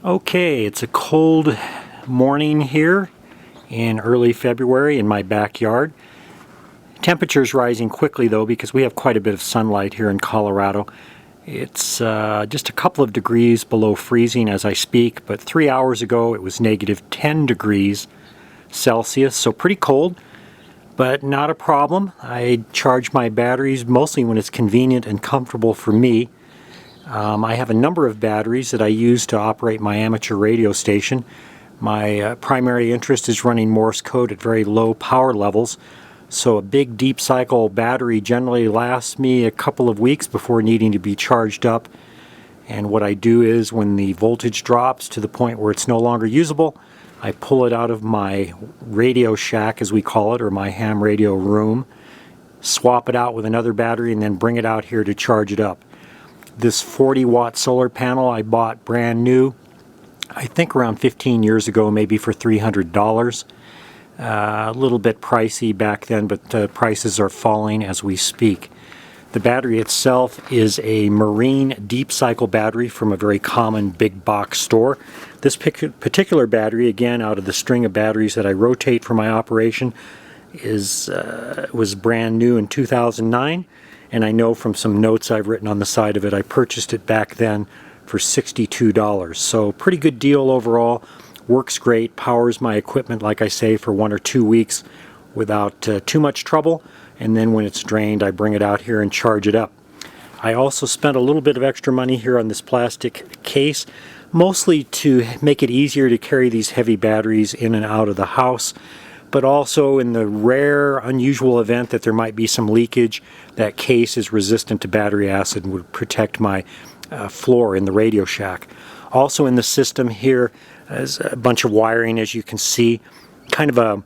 Okay, it's a cold morning here in early February in my backyard. Temperature's rising quickly though because we have quite a bit of sunlight here in Colorado. It's just a couple of degrees below freezing as I speak, but 3 hours ago it was negative 10 degrees Celsius, so pretty cold, but not a problem. I charge my batteries mostly when it's convenient and comfortable for me. I have a number of batteries that I use to operate my amateur radio station. My primary interest is running Morse code at very low power levels, so a big deep cycle battery generally lasts me a couple of weeks before needing to be charged up. And what I do is when the voltage drops to the point where it's no longer usable, I pull it out of my radio shack, as we call it, or my ham radio room, swap it out with another battery, and then bring it out here to charge it up. This 40-watt solar panel I bought brand new, I think around 15 years ago, maybe for $300. A little bit pricey back then, but prices are falling as we speak. The battery itself is a marine deep cycle battery from a very common big box store. This particular battery, again out of the string of batteries that I rotate for my operation, was brand new in 2009. And I know from some notes I've written on the side of it, I purchased it back then for $62. So pretty good deal overall. Works great, powers my equipment, like I say, for 1 or 2 weeks without too much trouble. And then when it's drained, I bring it out here and charge it up. I also spent a little bit of extra money here on this plastic case, mostly to make it easier to carry these heavy batteries in and out of the house. But also in the rare, unusual event that there might be some leakage, that case is resistant to battery acid and would protect my floor in the Radio Shack. Also in the system here is a bunch of wiring, as you can see, kind of a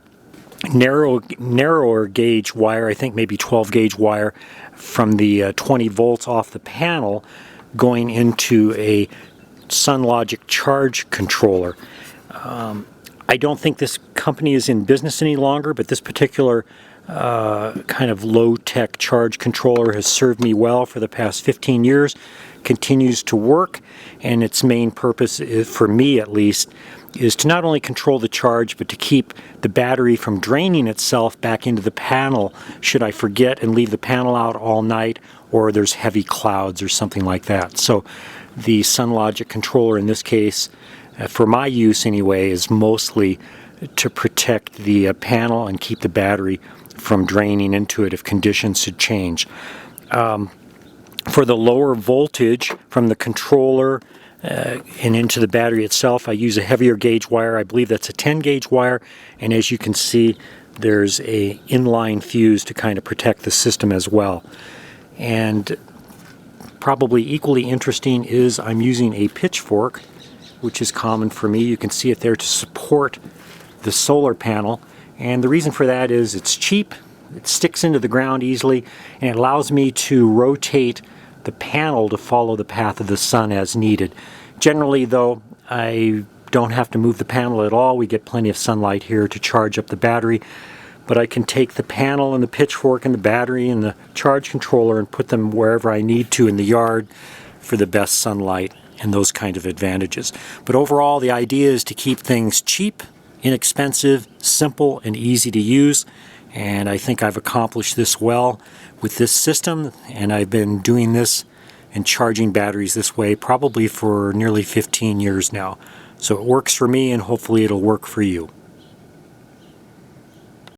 narrower gauge wire, I think maybe 12 gauge wire from the 20 volts off the panel going into a SunLogic charge controller. I don't think this company is in business any longer, but this particular kind of low-tech charge controller has served me well for the past 15 years, continues to work, and its main purpose, for me at least, is to not only control the charge, but to keep the battery from draining itself back into the panel should I forget and leave the panel out all night, or there's heavy clouds or something like that. So the SunLogic controller in this case, for my use anyway, is mostly to protect the panel and keep the battery from draining into it if conditions should change. For the lower voltage from the controller and into the battery itself, I use a heavier gauge wire. I believe that's a 10 gauge wire, and as you can see, there's a inline fuse to kind of protect the system as well. And probably equally interesting is I'm using a pitchfork, which is common for me. You can see it there to support the solar panel, and the reason for that is it's cheap, it sticks into the ground easily, and it allows me to rotate the panel to follow the path of the sun as needed. Generally though, I don't have to move the panel at all. We get plenty of sunlight here to charge up the battery, but I can take the panel and the pitchfork and the battery and the charge controller and put them wherever I need to in the yard for the best sunlight and those kind of advantages. But overall, the idea is to keep things cheap, inexpensive, simple, and easy to use. And I think I've accomplished this well with this system, and I've been doing this and charging batteries this way probably for nearly 15 years now. So it works for me, and hopefully it'll work for you.